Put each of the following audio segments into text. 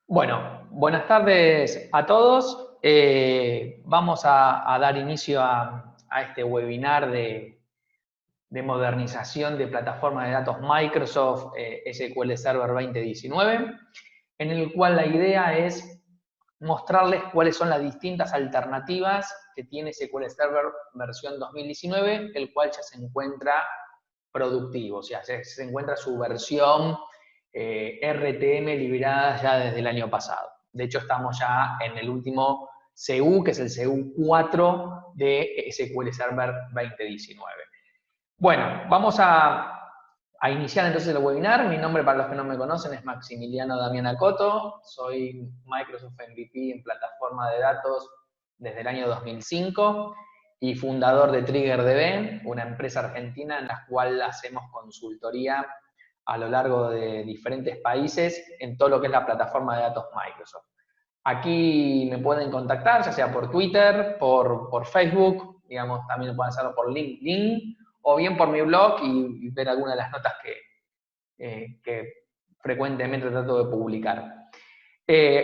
Bueno, buenas tardes a todos. Vamos a dar inicio a este webinar de modernización de plataforma de datos Microsoft SQL Server 2019, en el cual la idea es mostrarles cuáles son las distintas alternativas que tiene SQL Server versión 2019, el cual ya se encuentra productivo, o sea, se encuentra su versión RTM liberada ya desde el año pasado. De hecho, estamos ya en el último CU, que es el CU 4 de SQL Server 2019. Bueno, vamos a iniciar entonces el webinar. Mi nombre, para los que no me conocen, es Maximiliano Damián Acoto. Soy Microsoft MVP en plataforma de datos desde el año 2005 y fundador de TriggerDB, una empresa argentina en la cual hacemos consultoría a lo largo de diferentes países en todo lo que es la plataforma de datos Microsoft. Aquí me pueden contactar, ya sea por Twitter, por Facebook, digamos, también pueden hacerlo por LinkedIn, o bien por mi blog y ver algunas de las notas que frecuentemente trato de publicar.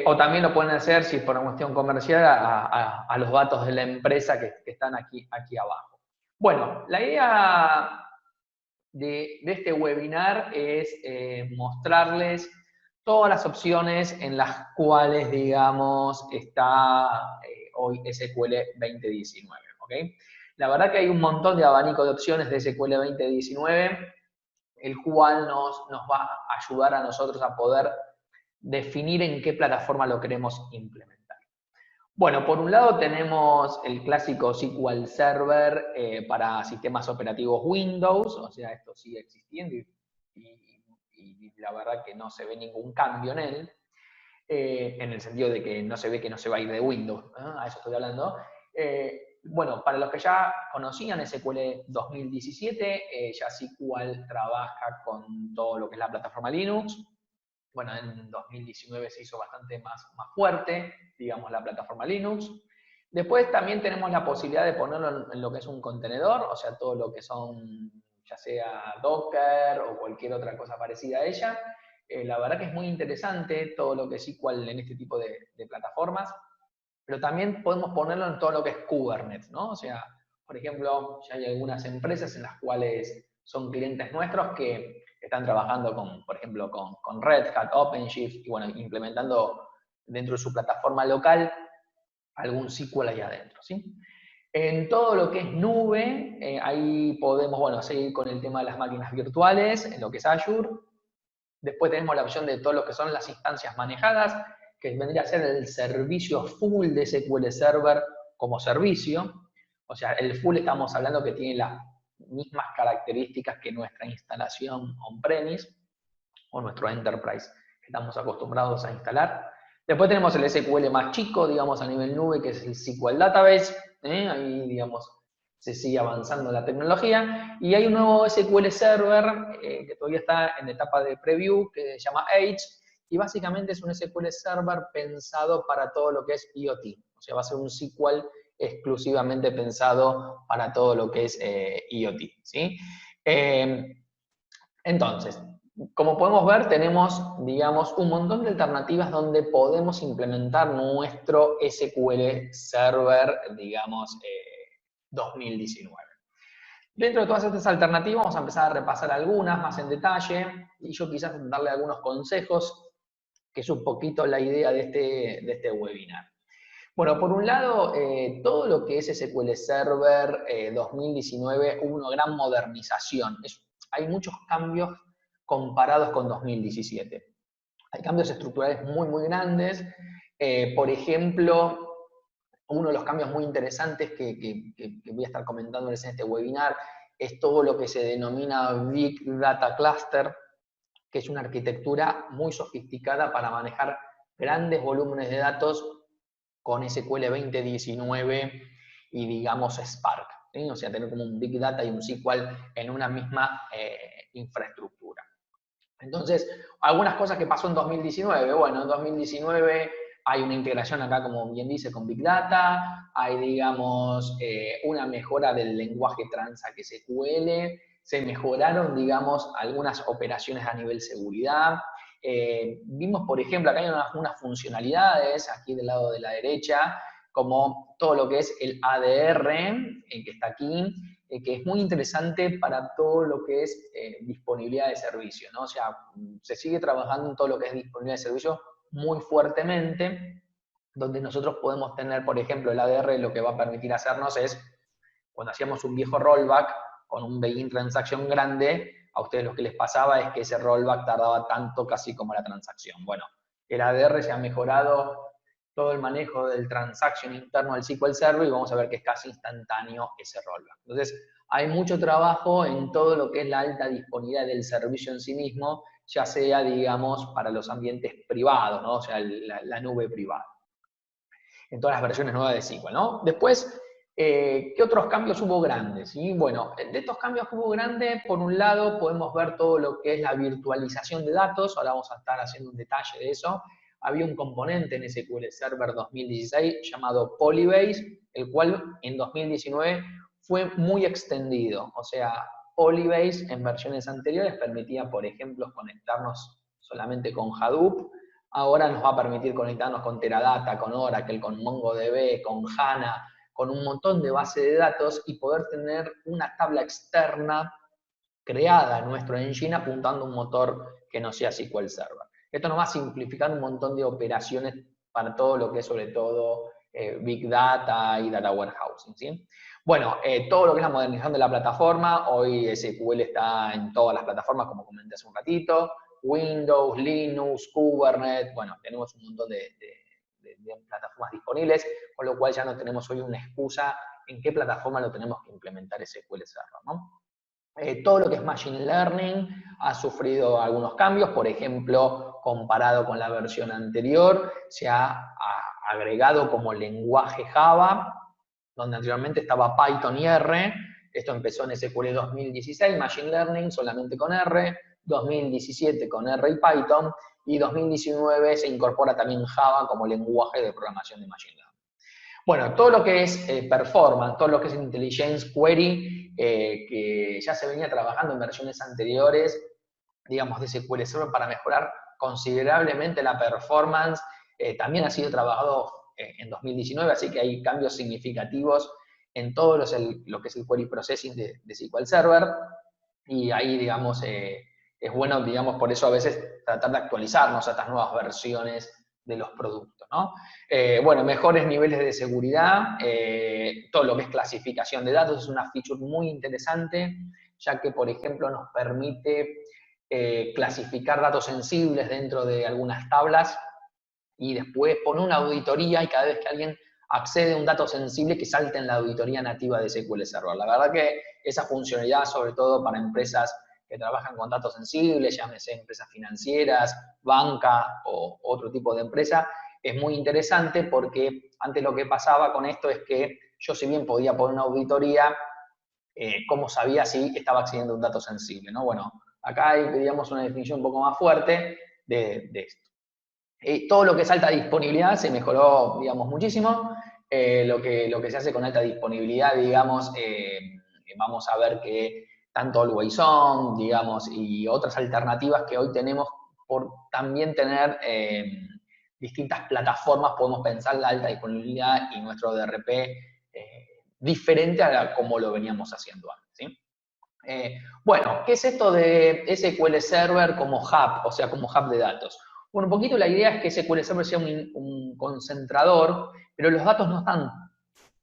O también lo pueden hacer, si es por una cuestión comercial, a los datos de la empresa que están aquí abajo. Bueno, la idea de este webinar es mostrarles todas las opciones en las cuales, digamos, está hoy SQL 2019. ¿Okay? La verdad que hay un montón de abanico de opciones de SQL 2019, el cual nos va a ayudar a nosotros a poder definir en qué plataforma lo queremos implementar. Bueno, por un lado tenemos el clásico SQL Server para sistemas operativos Windows, o sea, esto sigue existiendo y la verdad que no se ve ningún cambio en él, en el sentido de que no se ve que no se va a ir de Windows, ¿no? A eso estoy hablando. Bueno, para los que ya conocían SQL 2017, ya SQL trabaja con todo lo que es la plataforma Linux. Bueno, en 2019 se hizo bastante más fuerte, digamos, la plataforma Linux. Después también tenemos la posibilidad de ponerlo en lo que es un contenedor, o sea, todo lo que son, ya sea Docker o cualquier otra cosa parecida a ella. La verdad que es muy interesante todo lo que es SQL en este tipo de plataformas, pero también podemos ponerlo en todo lo que es Kubernetes, ¿no? O sea, por ejemplo, ya hay algunas empresas en las cuales son clientes nuestros que están trabajando con, por ejemplo, con Red Hat, OpenShift, y bueno, implementando dentro de su plataforma local algún SQL ahí adentro, ¿sí? En todo lo que es nube, ahí podemos, bueno, seguir con el tema de las máquinas virtuales, en lo que es Azure. Después tenemos la opción de todo lo que son las instancias manejadas, que vendría a ser el servicio full de SQL Server como servicio. O sea, el full estamos hablando que tiene las mismas características que nuestra instalación on-premise o nuestro enterprise que estamos acostumbrados a instalar. Después tenemos el SQL más chico, digamos, a nivel nube, que es el SQL Database. Ahí, digamos, se sigue avanzando la tecnología. Y hay un nuevo SQL Server que todavía está en etapa de preview, que se llama Edge, y básicamente es un SQL Server pensado para todo lo que es IoT. O sea, va a ser un SQL exclusivamente pensado para todo lo que es IoT. ¿Sí? Entonces, como podemos ver, tenemos, digamos, un montón de alternativas donde podemos implementar nuestro SQL Server, digamos, 2019. Dentro de todas estas alternativas vamos a empezar a repasar algunas más en detalle y yo quizás darle algunos consejos, que es un poquito la idea de este webinar. Bueno, por un lado, todo lo que es SQL Server 2019 hubo una gran modernización. Hay muchos cambios comparados con 2017. Hay cambios estructurales muy grandes. Por ejemplo, uno de los cambios muy interesantes que voy a estar comentándoles en este webinar es todo lo que se denomina Big Data Cluster, que es una arquitectura muy sofisticada para manejar grandes volúmenes de datos con SQL 2019 y, digamos, Spark. ¿Sí? O sea, tener como un Big Data y un SQL en una misma infraestructura. Entonces, algunas cosas que pasó en 2019. Bueno, en 2019 hay una integración acá, como bien dice, con Big Data, hay, digamos, una mejora del lenguaje Transact SQL, se mejoraron, digamos, algunas operaciones a nivel seguridad, Vimos, por ejemplo, acá hay unas funcionalidades, aquí del lado de la derecha, como todo lo que es el ADR, que está aquí, que es muy interesante para todo lo que es disponibilidad de servicio, ¿no? O sea, se sigue trabajando en todo lo que es disponibilidad de servicio muy fuertemente, donde nosotros podemos tener, por ejemplo, el ADR lo que va a permitir hacernos es, cuando hacíamos un viejo rollback con un begin transaction grande, a ustedes lo que les pasaba es que ese rollback tardaba tanto casi como la transacción. Bueno, el ADR se ha mejorado todo el manejo del transaction interno del SQL Server y vamos a ver que es casi instantáneo ese rollback. Entonces, hay mucho trabajo en todo lo que es la alta disponibilidad del servicio en sí mismo, ya sea, digamos, para los ambientes privados, ¿no? O sea, la nube privada. En todas las versiones nuevas de SQL, ¿no? Después, ¿qué otros cambios hubo grandes? Y bueno, de estos cambios que hubo grandes, por un lado podemos ver todo lo que es la virtualización de datos, ahora vamos a estar haciendo un detalle de eso. Había un componente en SQL Server 2016 llamado Polybase, el cual en 2019 fue muy extendido. O sea, Polybase en versiones anteriores permitía, por ejemplo, conectarnos solamente con Hadoop. Ahora nos va a permitir conectarnos con Teradata, con Oracle, con MongoDB, con HANA, con un montón de bases de datos y poder tener una tabla externa creada en nuestro engine apuntando a un motor que no sea SQL Server. Esto nos va a simplificar un montón de operaciones para todo lo que es sobre todo Big Data y Data Warehousing, ¿sí? Bueno, todo lo que es la modernización de la plataforma, hoy SQL está en todas las plataformas, como comenté hace un ratito, Windows, Linux, Kubernetes, bueno, tenemos un montón de plataformas disponibles, con lo cual ya no tenemos hoy una excusa en qué plataforma lo tenemos que implementar SQL Server, ¿no? Todo lo que es Machine Learning ha sufrido algunos cambios, por ejemplo, comparado con la versión anterior, se ha agregado como lenguaje Java, donde anteriormente estaba Python y R, esto empezó en SQL 2016, Machine Learning solamente con R, 2017 con R y Python, y 2019 se incorpora también Java como lenguaje de programación de Machine Learning. Bueno, todo lo que es performance, todo lo que es intelligence query, que ya se venía trabajando en versiones anteriores, digamos, de SQL Server para mejorar considerablemente la performance, también ha sido trabajado en 2019, así que hay cambios significativos en todo lo que es el query processing de SQL Server, y ahí, digamos, es bueno, digamos, por eso a veces tratar de actualizarnos a estas nuevas versiones de los productos, ¿no? Bueno, mejores niveles de seguridad, todo lo que es clasificación de datos es una feature muy interesante, ya que, por ejemplo, nos permite clasificar datos sensibles dentro de algunas tablas y después poner una auditoría y cada vez que alguien accede a un dato sensible que salte en la auditoría nativa de SQL Server. La verdad que esa funcionalidad, sobre todo para empresas que trabajan con datos sensibles, llámese empresas financieras, banca o otro tipo de empresa, es muy interesante porque antes lo que pasaba con esto es que yo, si bien podía poner una auditoría, ¿cómo sabía si estaba accediendo a un dato sensible, ¿no? Bueno, acá hay, digamos, una definición un poco más fuerte de esto. Todo lo que es alta disponibilidad se mejoró, digamos, muchísimo. Lo que se hace con alta disponibilidad, digamos, vamos a ver que tanto Always On, digamos, y otras alternativas que hoy tenemos por también tener distintas plataformas, podemos pensar la alta disponibilidad y nuestro DRP diferente a como lo veníamos haciendo antes, ¿sí? Bueno, ¿qué es esto de SQL Server como hub, o sea, como hub de datos? Bueno, un poquito la idea es que SQL Server sea un concentrador, pero los datos no están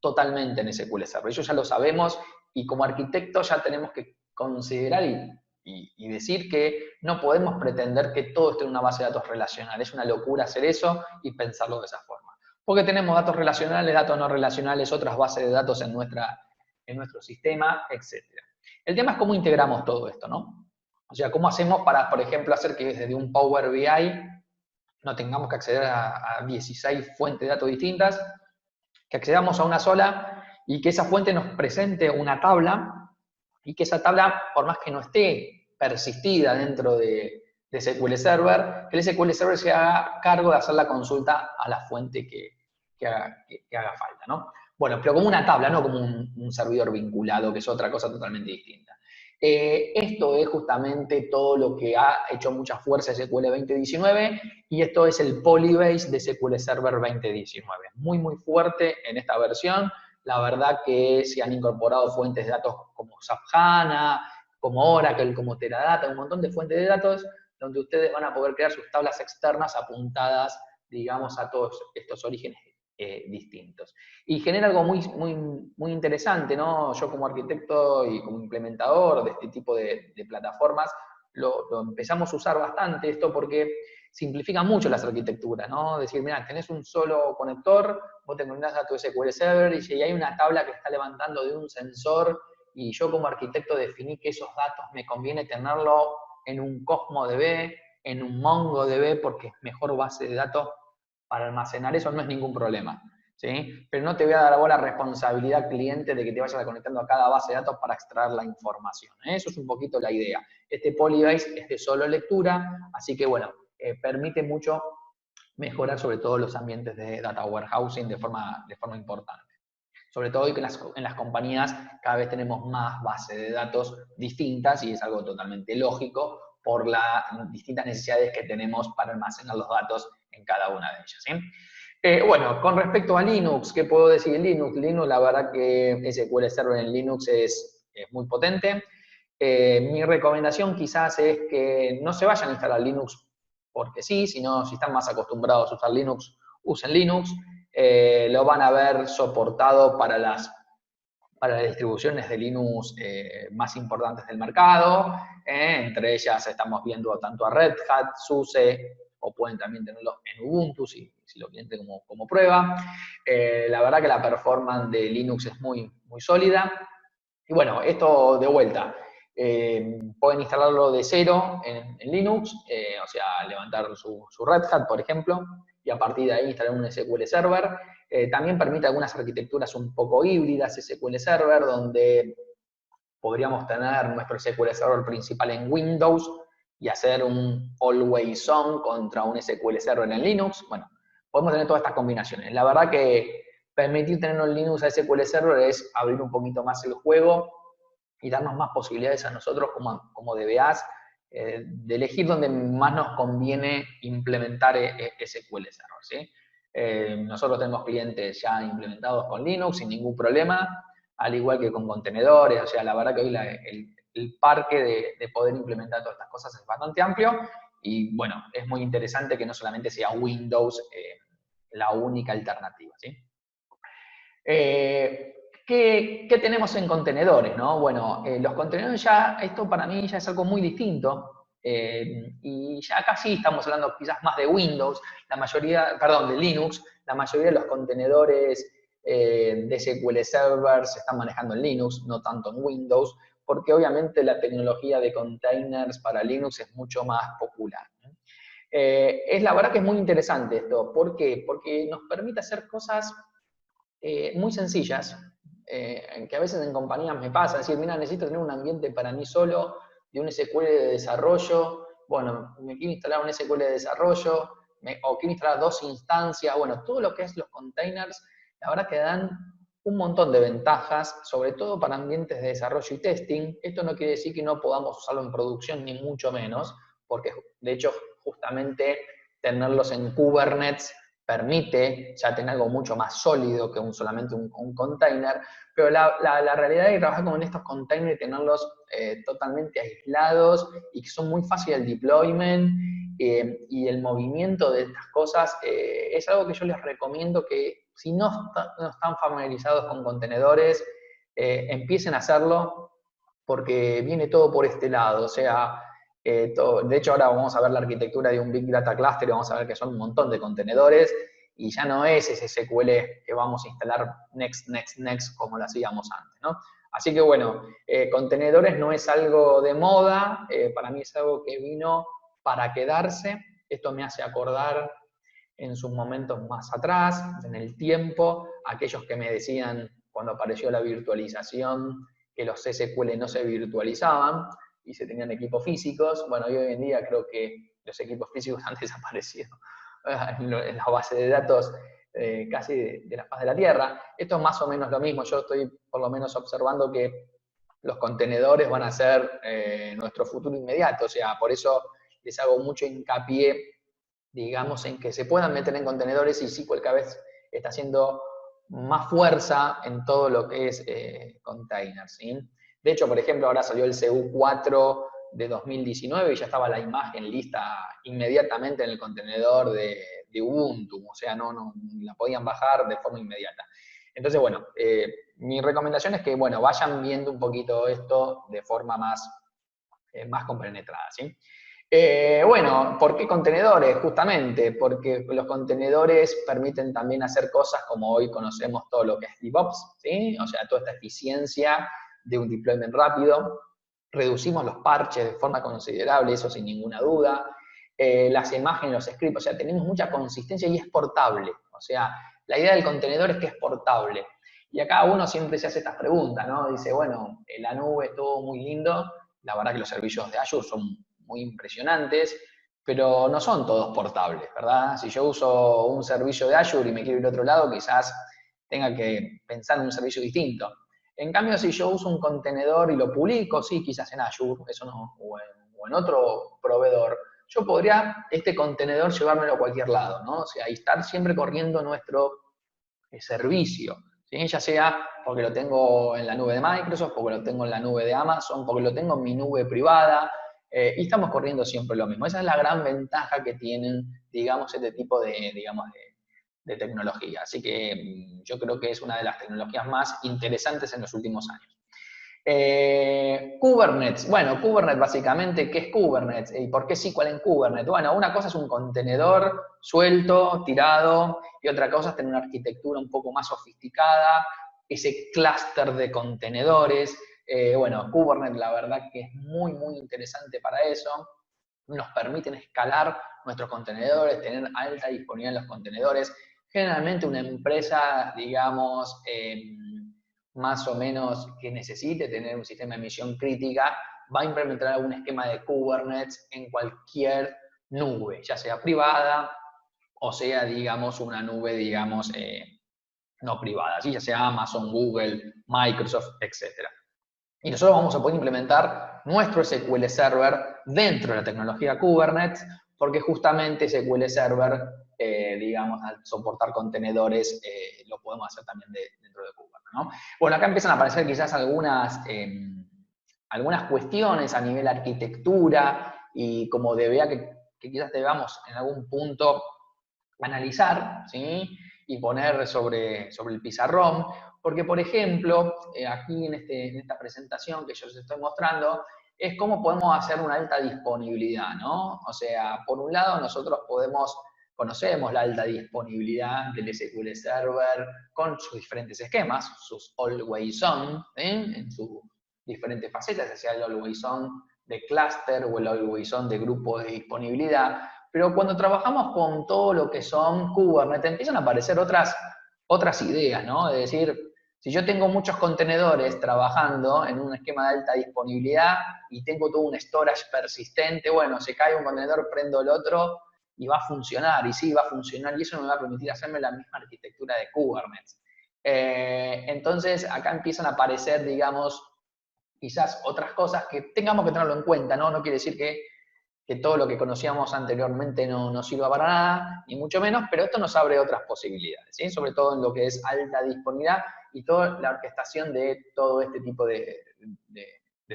totalmente en SQL Server. Eso ya lo sabemos y como arquitectos ya tenemos que considerar y decir que no podemos pretender que todo esté en una base de datos relacional. Es una locura hacer eso y pensarlo de esa forma. Porque tenemos datos relacionales, datos no relacionales, otras bases de datos en nuestro sistema, etc. El tema es cómo integramos todo esto, ¿no? O sea, cómo hacemos para, por ejemplo, hacer que desde un Power BI no tengamos que acceder a 16 fuentes de datos distintas, que accedamos a una sola y que esa fuente nos presente una tabla y que esa tabla, por más que no esté persistida dentro de SQL Server, que el SQL Server se haga cargo de hacer la consulta a la fuente que haga falta, ¿no? Bueno, pero como una tabla, no como un servidor vinculado, que es otra cosa totalmente distinta. Esto es justamente todo lo que ha hecho mucha fuerza SQL 2019 y esto es el Polybase de SQL Server 2019. Muy, muy fuerte en esta versión. La verdad que se han incorporado fuentes de datos como SAP HANA, como Oracle, como Teradata, un montón de fuentes de datos donde ustedes van a poder crear sus tablas externas apuntadas, digamos, a todos estos orígenes distintos. Y genera algo muy, muy, muy interesante, ¿no? Yo como arquitecto y como implementador de este tipo de plataformas, lo empezamos a usar bastante esto porque simplifica mucho las arquitecturas, ¿no? Decir, mira, tenés un solo conector, vos te conectás a tu SQL Server y si hay una tabla que está levantando de un sensor y yo como arquitecto definí que esos datos me conviene tenerlo en un CosmoDB, en un MongoDB, porque es mejor base de datos para almacenar eso, no es ningún problema. ¿Sí? Pero no te voy a dar ahora responsabilidad cliente de que te vayas conectando a cada base de datos para extraer la información. Eso es un poquito la idea. Este Polybase es de solo lectura, así que bueno, permite mucho mejorar sobre todo los ambientes de data warehousing de forma importante. Sobre todo hoy que en las compañías cada vez tenemos más bases de datos distintas y es algo totalmente lógico por las distintas necesidades que tenemos para almacenar los datos en cada una de ellas. ¿Sí? Bueno, con respecto a Linux, ¿qué puedo decir de Linux? Linux, la verdad que SQL Server en Linux es muy potente. Mi recomendación quizás es que no se vayan a instalar Linux porque sí, sino si están más acostumbrados a usar Linux, usen Linux. Lo van a ver soportado para las distribuciones de Linux más importantes del mercado. Entre ellas estamos viendo tanto a Red Hat, SUSE, o pueden también tenerlo en Ubuntu si lo quieren como prueba. La verdad que la performance de Linux es muy, muy sólida. Y bueno, esto de vuelta. Pueden instalarlo de cero en Linux, o sea, levantar su Red Hat, por ejemplo, y a partir de ahí instalar un SQL Server. También permite algunas arquitecturas un poco híbridas SQL Server, donde podríamos tener nuestro SQL Server principal en Windows y hacer un Always On contra un SQL Server en Linux. Bueno, podemos tener todas estas combinaciones. La verdad que permitir tener en Linux a SQL Server es abrir un poquito más el juego y darnos más posibilidades a nosotros como DBAs de elegir dónde más nos conviene implementar SQL Server. ¿Sí? Nosotros tenemos clientes ya implementados con Linux sin ningún problema, al igual que con contenedores, o sea, la verdad que hoy el parque de poder implementar todas estas cosas es bastante amplio y bueno, es muy interesante que no solamente sea Windows la única alternativa. ¿Sí? ¿Qué tenemos en contenedores? ¿No? Bueno, los contenedores ya, esto para mí ya es algo muy distinto. Y ya casi estamos hablando quizás más de Windows, de Linux. La mayoría de los contenedores de SQL Server se están manejando en Linux, no tanto en Windows, porque obviamente la tecnología de containers para Linux es mucho más popular. Es la verdad que es muy interesante esto. ¿Por qué? Porque nos permite hacer cosas muy sencillas, que a veces en compañías me pasa, decir, mira, necesito tener un ambiente para mí solo, de un SQL de desarrollo, bueno, me quiero instalar un SQL de desarrollo, o quiero instalar 2 instancias, bueno, todo lo que es los containers, la verdad que dan un montón de ventajas, sobre todo para ambientes de desarrollo y testing. Esto no quiere decir que no podamos usarlo en producción, ni mucho menos, porque de hecho justamente tenerlos en Kubernetes permite ya tener algo mucho más sólido que solamente un container, pero la realidad es que trabajar con estos containers y tenerlos totalmente aislados y que son muy fáciles el deployment y el movimiento de estas cosas es algo que yo les recomiendo que si no están familiarizados con contenedores, empiecen a hacerlo porque viene todo por este lado, o sea, de hecho, ahora vamos a ver la arquitectura de un Big Data Cluster y vamos a ver que son un montón de contenedores y ya no es ese SQL que vamos a instalar next, next, next como lo hacíamos antes, ¿no? Así que bueno, contenedores no es algo de moda, para mí es algo que vino para quedarse. Esto me hace acordar en sus momentos más atrás, en el tiempo, aquellos que me decían cuando apareció la virtualización que los SQL no se virtualizaban y se tenían equipos físicos. Bueno, y hoy en día creo que los equipos físicos han desaparecido en la base de datos casi de la faz de la Tierra. Esto es más o menos lo mismo. Yo estoy por lo menos observando que los contenedores van a ser nuestro futuro inmediato. O sea, por eso les hago mucho hincapié, digamos, en que se puedan meter en contenedores, y SQL cada vez está haciendo más fuerza en todo lo que es containers, ¿sí? De hecho, por ejemplo, ahora salió el CU4 de 2019 y ya estaba la imagen lista inmediatamente en el contenedor de Ubuntu, o sea, no la podían bajar de forma inmediata. Entonces, bueno, mi recomendación es que, bueno, vayan viendo un poquito esto de forma más compenetrada, ¿sí? Bueno, ¿por qué contenedores? Justamente porque los contenedores permiten también hacer cosas como hoy conocemos todo lo que es DevOps, ¿sí? O sea, toda esta eficiencia de un deployment rápido. Reducimos los parches de forma considerable, eso sin ninguna duda. Las imágenes, los scripts, o sea, tenemos mucha consistencia y es portable. O sea, la idea del contenedor es que es portable. Y acá uno siempre se hace estas preguntas, ¿no? Dice, bueno, la nube es todo muy lindo, la verdad que los servicios de Azure son muy impresionantes, pero no son todos portables, ¿verdad? Si yo uso un servicio de Azure y me quiero ir a otro lado, quizás tenga que pensar en un servicio distinto. En cambio, si yo uso un contenedor y lo publico, sí, quizás en Azure, eso no, o en otro proveedor, yo podría este contenedor llevármelo a cualquier lado, ¿no? O sea, y estar siempre corriendo nuestro servicio, ¿sí? Ya sea porque lo tengo en la nube de Microsoft, porque lo tengo en la nube de Amazon, porque lo tengo en mi nube privada, y estamos corriendo siempre lo mismo. Esa es la gran ventaja que tienen, digamos, este tipo de tecnología. Así que yo creo que es una de las tecnologías más interesantes en los últimos años. Kubernetes. Bueno, Kubernetes básicamente, ¿qué es Kubernetes? ¿Y por qué SQL en Kubernetes? Bueno, una cosa es un contenedor suelto, tirado, y otra cosa es tener una arquitectura un poco más sofisticada, ese clúster de contenedores. Bueno, Kubernetes la verdad que es muy, muy interesante para eso. Nos permiten escalar nuestros contenedores, tener alta disponibilidad en los contenedores. Generalmente una empresa, digamos, más o menos que necesite tener un sistema de misión crítica, va a implementar algún esquema de Kubernetes en cualquier nube, ya sea privada o sea, digamos, una nube, digamos, no privada, ¿sí? Ya sea Amazon, Google, Microsoft, etc. Y nosotros vamos a poder implementar nuestro SQL Server dentro de la tecnología Kubernetes, porque justamente SQL Server, digamos, al soportar contenedores, lo podemos hacer también dentro de Kubernetes, ¿no? Bueno, acá empiezan a aparecer quizás algunas cuestiones a nivel arquitectura y como DBA que quizás debamos en algún punto analizar, ¿sí? Y poner sobre el pizarrón, porque, por ejemplo, aquí en esta presentación que yo les estoy mostrando, es cómo podemos hacer una alta disponibilidad, ¿no? O sea, por un lado nosotros conocemos la alta disponibilidad del SQL Server con sus diferentes esquemas, sus always on, en sus diferentes facetas, ya sea el always on de clúster o el always on de grupo de disponibilidad. Pero cuando trabajamos con todo lo que son Kubernetes, empiezan a aparecer otras ideas, ¿no? Es decir, si yo tengo muchos contenedores trabajando en un esquema de alta disponibilidad y tengo todo un storage persistente, bueno, se cae un contenedor, prendo el otro y va a funcionar, y sí, va a funcionar, y eso me va a permitir hacerme la misma arquitectura de Kubernetes. Entonces, acá empiezan a aparecer, digamos, quizás otras cosas que tengamos que tenerlo en cuenta, ¿no? No quiere decir que todo lo que conocíamos anteriormente no sirva para nada, ni mucho menos, pero esto nos abre otras posibilidades, ¿sí? Sobre todo en lo que es alta disponibilidad y toda la orquestación de todo este tipo de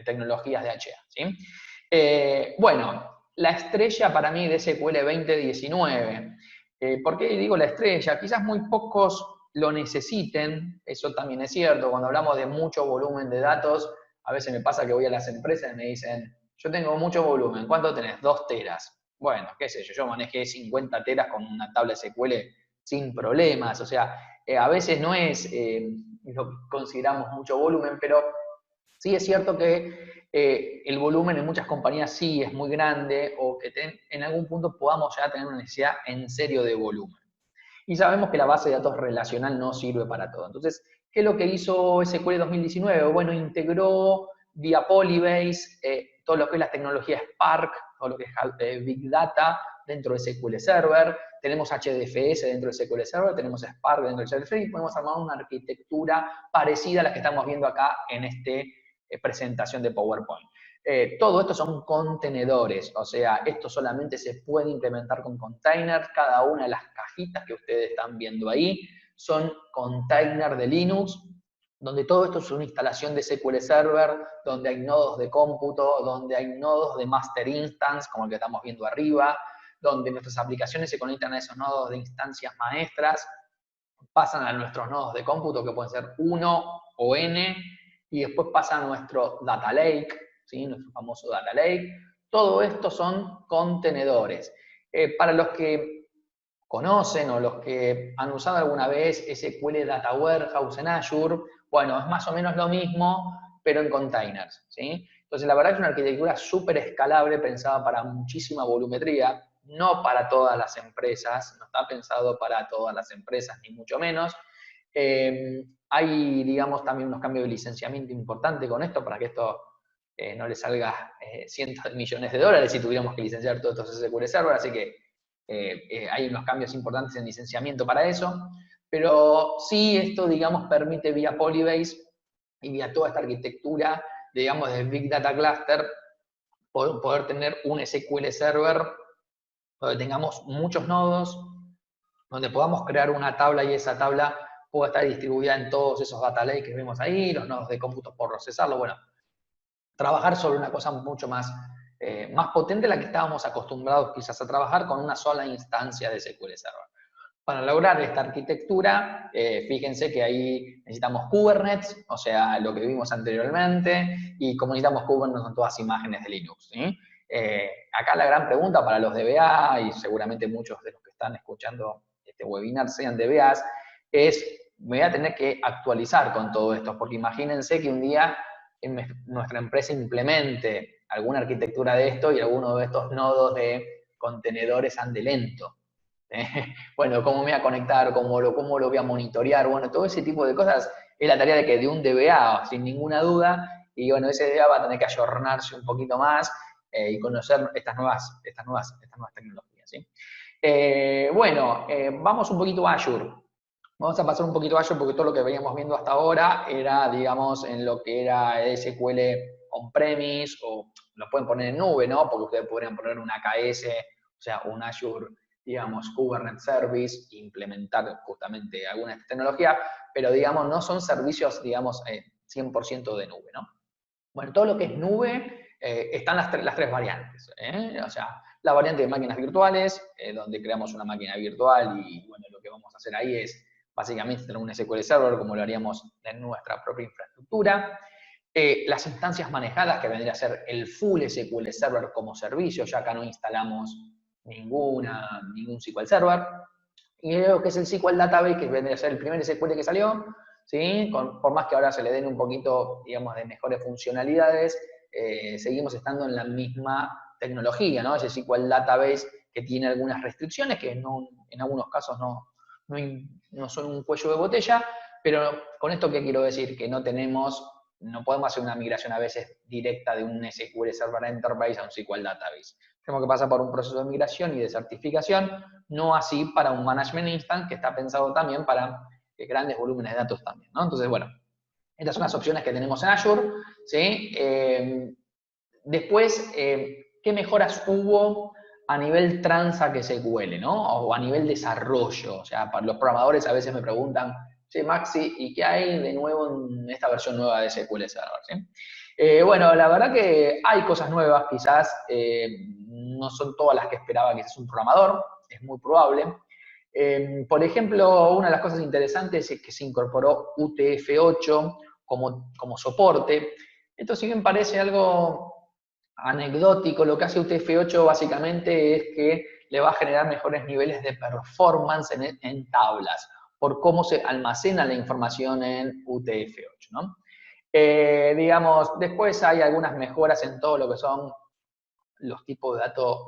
tecnologías de HA, ¿sí? Bueno, la estrella para mí de SQL 2019. ¿Por qué digo la estrella? Quizás muy pocos lo necesiten, eso también es cierto. Cuando hablamos de mucho volumen de datos, a veces me pasa que voy a las empresas y me dicen, yo tengo mucho volumen, ¿cuánto tenés? 2 teras. Bueno, qué sé yo manejé 50 teras con una tabla SQL sin problemas, o sea, a veces no es lo que consideramos mucho volumen, pero sí es cierto que el volumen en muchas compañías sí es muy grande o que en algún punto podamos ya tener una necesidad en serio de volumen. Y sabemos que la base de datos relacional no sirve para todo. Entonces, ¿qué es lo que hizo SQL 2019? Bueno, integró vía Polybase todo lo que es la tecnología Spark, todo lo que es Big Data dentro de SQL Server. Tenemos HDFS dentro de SQL Server, tenemos Spark dentro de SQL Server y podemos armar una arquitectura parecida a la que estamos viendo acá en este presentación de PowerPoint. Todo esto son contenedores, o sea, esto solamente se puede implementar con containers. Cada una de las cajitas que ustedes están viendo ahí son containers de Linux, donde todo esto es una instalación de SQL Server, donde hay nodos de cómputo, donde hay nodos de master instance, como el que estamos viendo arriba, donde nuestras aplicaciones se conectan a esos nodos de instancias maestras, pasan a nuestros nodos de cómputo, que pueden ser 1 o n, y después pasa a nuestro data lake, ¿sí? Nuestro famoso data lake. Todo esto son contenedores. Para los que conocen o los que han usado alguna vez SQL Data Warehouse en Azure, bueno, es más o menos lo mismo, pero en containers, ¿sí? Entonces, la verdad es una arquitectura súper escalable, pensada para muchísima volumetría, no para todas las empresas, no está pensado para todas las empresas, ni mucho menos. Hay, digamos, también unos cambios de licenciamiento importantes con esto, para que esto no le salga cientos de millones de dólares si tuviéramos que licenciar todos estos SQL Server, así que hay unos cambios importantes en licenciamiento para eso, pero sí esto, digamos, permite vía Polybase y vía toda esta arquitectura, digamos, de Big Data Cluster, poder tener un SQL Server donde tengamos muchos nodos, donde podamos crear una tabla y esa tabla pueda estar distribuida en todos esos data lakes que vemos ahí, los nodos de cómputo por procesarlo, bueno, trabajar sobre una cosa mucho más potente de la que estábamos acostumbrados quizás a trabajar con una sola instancia de SQL Server. Para lograr esta arquitectura, fíjense que ahí necesitamos Kubernetes, o sea, lo que vimos anteriormente, y como necesitamos Kubernetes son todas imágenes de Linux, ¿sí? Acá la gran pregunta para los DBA, y seguramente muchos de los que están escuchando este webinar sean DBAs, es, me voy a tener que actualizar con todo esto, porque imagínense que un día nuestra empresa implemente alguna arquitectura de esto y alguno de estos nodos de contenedores ande lento. Bueno, ¿cómo me voy a conectar? ¿Cómo lo voy a monitorear? Bueno, todo ese tipo de cosas es la tarea de un DBA, sin ninguna duda, y bueno, ese DBA va a tener que ayornarse un poquito más y conocer estas nuevas tecnologías, ¿sí? Bueno, vamos un poquito a Azure. Vamos a pasar un poquito a Azure porque todo lo que veníamos viendo hasta ahora era, digamos, en lo que era SQL on-premise, o lo pueden poner en nube, ¿no? Porque ustedes podrían poner un AKS, o sea, un Azure, digamos, Kubernetes Service, implementar justamente alguna tecnología, pero, digamos, no son servicios, digamos, 100% de nube, ¿no? Bueno, todo lo que es nube, están las tres variantes, o sea, la variante de máquinas virtuales, donde creamos una máquina virtual y, bueno, lo que vamos a hacer ahí es básicamente tener un SQL Server como lo haríamos en nuestra propia infraestructura. Las instancias manejadas, que vendría a ser el full SQL Server como servicio, ya acá no instalamos ningún SQL Server. Y lo que es el SQL Database, que vendría a ser el primer SQL que salió, ¿sí? Por más que ahora se le den un poquito, digamos, de mejores funcionalidades, seguimos estando en la misma tecnología, ¿no? Ese SQL Database que tiene algunas restricciones, que no, en algunos casos no son un cuello de botella, pero con esto, ¿qué quiero decir? Que no podemos hacer una migración a veces directa de un SQL Server Enterprise a un SQL Database. Tenemos que pasar por un proceso de migración y de certificación, no así para un Management Instance, que está pensado también para grandes volúmenes de datos también, ¿no? Entonces, bueno, estas son las opciones que tenemos en Azure, ¿sí? Después, ¿qué mejoras hubo a nivel Transact SQL, ¿no? O a nivel desarrollo. O sea, para los programadores a veces me preguntan, che, Maxi, ¿y qué hay de nuevo en esta versión nueva de SQL Server? ¿Sí? Bueno, la verdad que hay cosas nuevas, quizás no son todas las que esperaba quizás un programador, es muy probable. Por ejemplo, una de las cosas interesantes es que se incorporó UTF-8 como soporte. Esto, si bien parece algo anecdótico, lo que hace UTF-8 básicamente es que le va a generar mejores niveles de performance en tablas, por cómo se almacena la información en UTF-8, ¿no? Digamos, después hay algunas mejoras en todo lo que son los tipos de datos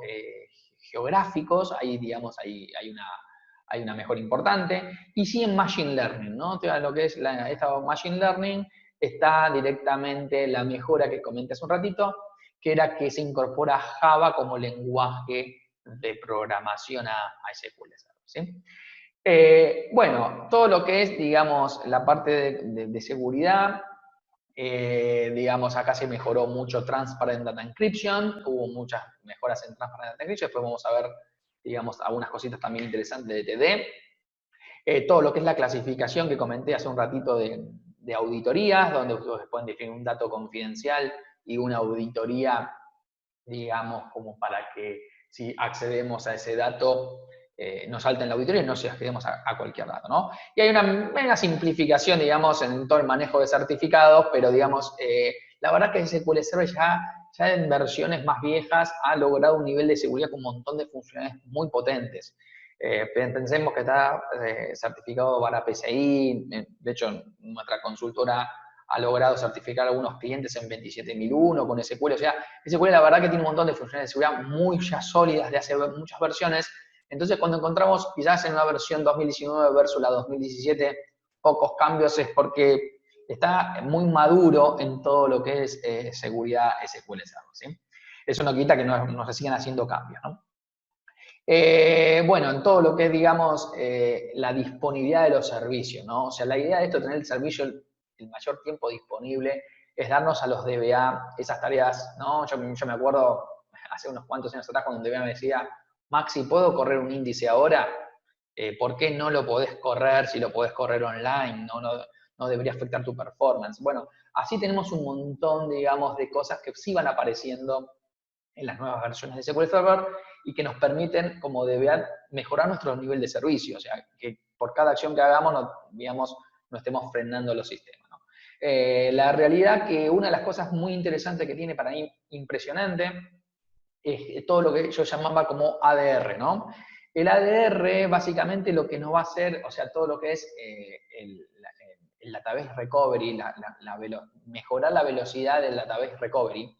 geográficos, ahí, digamos, hay una mejora importante, y sí en Machine Learning, ¿no? O sea, lo que es esta Machine Learning, está directamente la mejora que comenté hace un ratito, que era que se incorpora Java como lenguaje de programación a SQL Server, ¿sí? Bueno, todo lo que es, digamos, la parte de seguridad, Digamos, acá se mejoró mucho Transparent Data Encryption, hubo muchas mejoras en Transparent Data Encryption, después vamos a ver, digamos, algunas cositas también interesantes de TD. Todo lo que es la clasificación que comenté hace un ratito de auditorías, donde ustedes pueden definir un dato confidencial y una auditoría, digamos, como para que si accedemos a ese dato, nos salten la auditoría y no si accedemos a cualquier dato, ¿no? Y hay una simplificación, digamos, en todo el manejo de certificados, pero, digamos, la verdad que SQL Server ya en versiones más viejas ha logrado un nivel de seguridad con un montón de funcionalidades muy potentes. Pensemos que está certificado para PCI, de hecho, nuestra consultora ha logrado certificar a algunos clientes en 27001 con SQL, o sea, SQL la verdad que tiene un montón de funciones de seguridad muy ya sólidas de hace muchas versiones, entonces cuando encontramos quizás en una versión 2019 versus la 2017 pocos cambios es porque está muy maduro en todo lo que es seguridad SQL Server, ¿sí? Eso no quita que no se sigan haciendo cambios, ¿no? Bueno, en todo lo que es, digamos, la disponibilidad de los servicios, ¿no? O sea, la idea de esto, tener el servicio el mayor tiempo disponible, es darnos a los DBA esas tareas, ¿no? Yo me acuerdo hace unos cuantos años atrás cuando un DBA me decía, Maxi, ¿puedo correr un índice ahora? ¿Por qué no lo podés correr si lo podés correr online? No debería afectar tu performance. Bueno, así tenemos un montón, digamos, de cosas que sí van apareciendo en las nuevas versiones de SQL Server y que nos permiten, como DBA, mejorar nuestro nivel de servicio. O sea, que por cada acción que hagamos, no estemos frenando los sistemas, ¿no? La realidad que una de las cosas muy interesantes que tiene para mí, impresionante, es todo lo que yo llamaba como ADR, ¿no? El ADR básicamente lo que nos va a hacer, o sea, todo lo que es el database recovery, mejorar la velocidad del database recovery.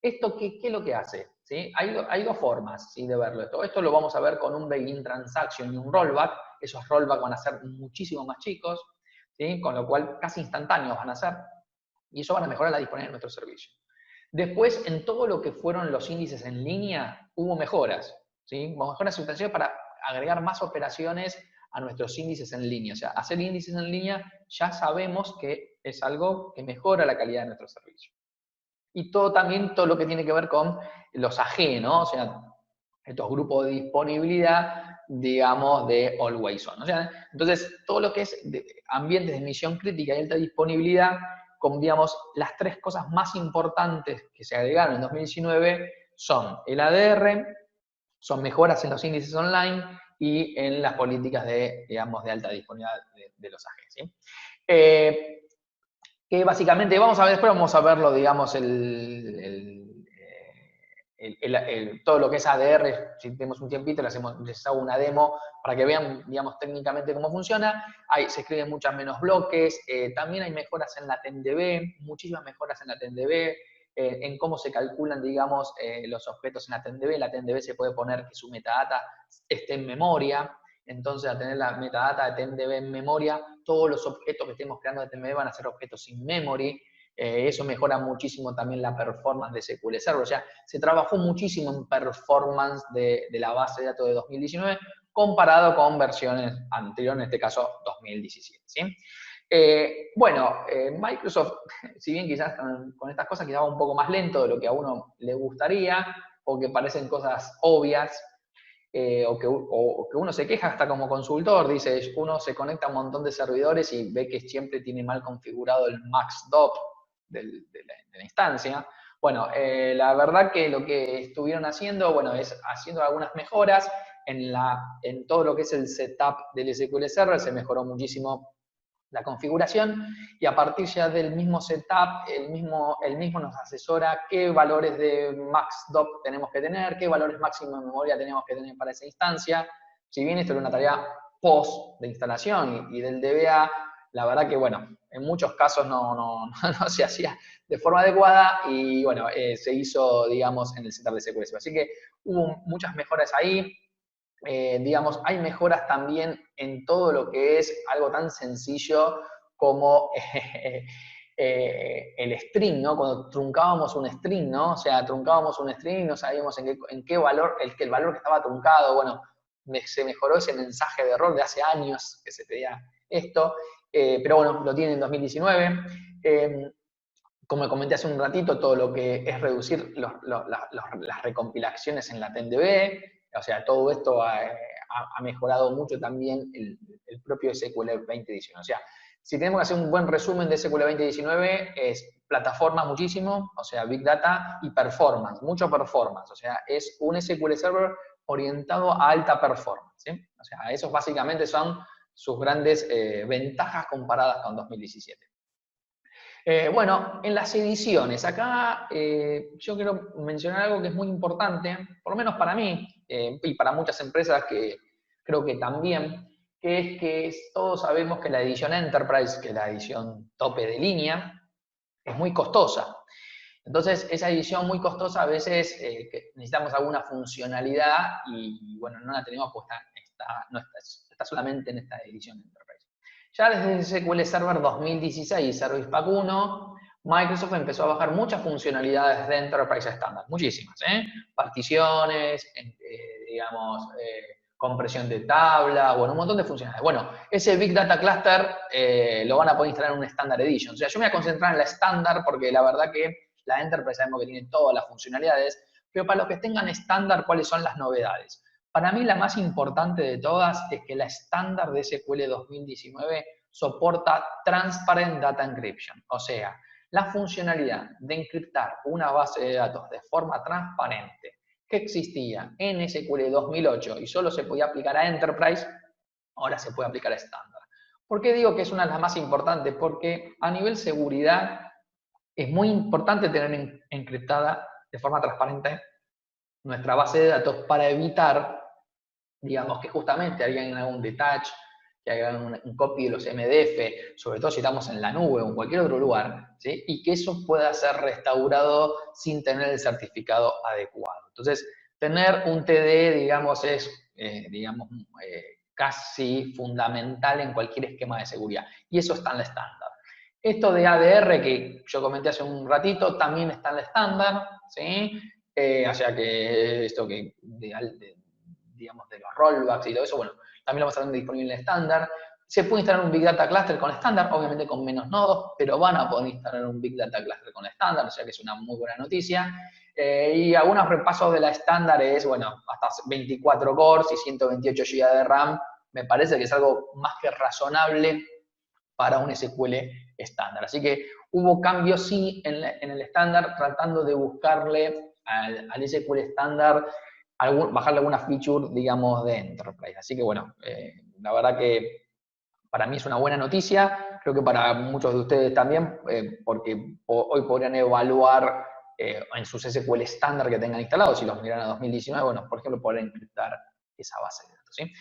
¿Esto qué es lo que hace? ¿Sí? Hay dos formas, ¿sí?, de verlo. Esto lo vamos a ver con un begin transaction y un rollback. Esos rollback van a ser muchísimo más chicos, ¿sí?, con lo cual casi instantáneos van a ser. Y eso van a mejorar la disponibilidad de nuestro servicio. Después, en todo lo que fueron los índices en línea, hubo mejoras, ¿sí? Mejoras sustanciales para agregar más operaciones a nuestros índices en línea. O sea, hacer índices en línea ya sabemos que es algo que mejora la calidad de nuestro servicio. Y también todo lo que tiene que ver con los AG, ¿no? O sea, estos grupos de disponibilidad, digamos, de Always On. O sea, entonces, todo lo que es ambientes de misión crítica y alta disponibilidad, con, digamos, las tres cosas más importantes que se agregaron en 2019 son el ADR, son mejoras en los índices online y en las políticas de, digamos, de alta disponibilidad de los AG, ¿sí? Que básicamente, después vamos a verlo, digamos, todo lo que es ADR, si tenemos un tiempito, les hago una demo para que vean, digamos, técnicamente cómo funciona. Se escriben muchas menos bloques, también hay mejoras en la TEMDB, muchísimas mejoras en la TEMDB, en cómo se calculan, digamos, los objetos en la TEMDB. La TEMDB se puede poner que su metadata esté en memoria. Entonces, al tener la metadata de TEMDB en memoria, todos los objetos que estemos creando de TEMDB van a ser objetos in memory. Eso mejora muchísimo también la performance de SQL Server. O sea, se trabajó muchísimo en performance de la base de datos de 2019 comparado con versiones anteriores, en este caso 2017. ¿Sí? Microsoft, si bien quizás con estas cosas quedaba un poco más lento de lo que a uno le gustaría, o que parecen cosas obvias, o que uno se queja hasta como consultor, dice, uno se conecta a un montón de servidores y ve que siempre tiene mal configurado el max.dop de la instancia. Bueno, la verdad que lo que estuvieron haciendo, bueno, es haciendo algunas mejoras en todo lo que es el setup del SQL Server, se mejoró muchísimo la configuración, y a partir ya del mismo setup, el mismo nos asesora qué valores de max.dop tenemos que tener, qué valores máximos de memoria tenemos que tener para esa instancia. Si bien esto era una tarea post de instalación y del DBA, la verdad que, bueno, en muchos casos no se hacía de forma adecuada y, bueno, se hizo, digamos, en el setup de SQL. Así que hubo muchas mejoras ahí. Digamos, hay mejoras también en todo lo que es algo tan sencillo como el string, ¿no? Cuando truncábamos un string, ¿no? O sea, truncábamos un string y no sabíamos en qué valor, el valor que estaba truncado, bueno, se mejoró ese mensaje de error de hace años que se pedía esto, pero bueno, lo tiene en 2019. como comenté hace un ratito, todo lo que es reducir las recompilaciones en la TenDB, o sea, todo esto ha mejorado mucho también el propio SQL 2019. O sea, si tenemos que hacer un buen resumen de SQL 2019, es plataforma muchísimo, o sea, Big Data y performance, mucho performance. O sea, es un SQL Server orientado a alta performance, ¿sí? O sea, esos básicamente son sus grandes ventajas comparadas con 2017. Bueno, en las ediciones, acá yo quiero mencionar algo que es muy importante, por lo menos para mí, y para muchas empresas que creo que también, que es que todos sabemos que la edición Enterprise, que es la edición tope de línea, es muy costosa. Entonces, esa edición muy costosa a veces que necesitamos alguna funcionalidad y bueno, no la tenemos puesta, está solamente en esta edición Enterprise. Ya desde SQL Server 2016 y Service Pack 1, Microsoft empezó a bajar muchas funcionalidades de Enterprise estándar, muchísimas, particiones, digamos, compresión de tabla, bueno, un montón de funcionalidades. Bueno, ese Big Data Cluster lo van a poder instalar en un Standard Edition. O sea, yo me voy a concentrar en la estándar porque la verdad que la Enterprise sabemos que tiene todas las funcionalidades, pero para los que tengan estándar, ¿cuáles son las novedades? Para mí la más importante de todas es que la estándar de SQL 2019 soporta Transparent Data Encryption, o sea, la funcionalidad de encriptar una base de datos de forma transparente que existía en SQL 2008 y solo se podía aplicar a Enterprise, ahora se puede aplicar a estándar. ¿Por qué digo que es una de las más importantes? Porque a nivel seguridad es muy importante tener encriptada de forma transparente nuestra base de datos para evitar, digamos, que justamente alguien haga un detach, que hagan un copy de los MDF, sobre todo si estamos en la nube o en cualquier otro lugar, ¿sí? Y que eso pueda ser restaurado sin tener el certificado adecuado. Entonces, tener un TD, digamos, es, casi fundamental en cualquier esquema de seguridad. Y eso está en la estándar. Esto de ADR, que yo comenté hace un ratito, también está en la estándar, ¿sí? O sea que esto que, digamos, de los rollbacks y todo eso, bueno, también lo vamos a tener disponible en estándar. Se puede instalar un Big Data Cluster con estándar, obviamente con menos nodos, pero van a poder instalar un Big Data Cluster con estándar, o sea que es una muy buena noticia. Y algunos repasos de la estándar es, bueno, hasta 24 cores y 128 GB de RAM, me parece que es algo más que razonable para un SQL estándar. Así que hubo cambios sí en el estándar, tratando de buscarle al SQL estándar, bajarle algunas features, digamos, de Enterprise. Así que bueno, la verdad que para mí es una buena noticia, creo que para muchos de ustedes también, porque hoy podrían evaluar en sus SQL estándar que tengan instalados, si los miran a 2019, bueno, por ejemplo, poder encriptar esa base de datos, ¿sí?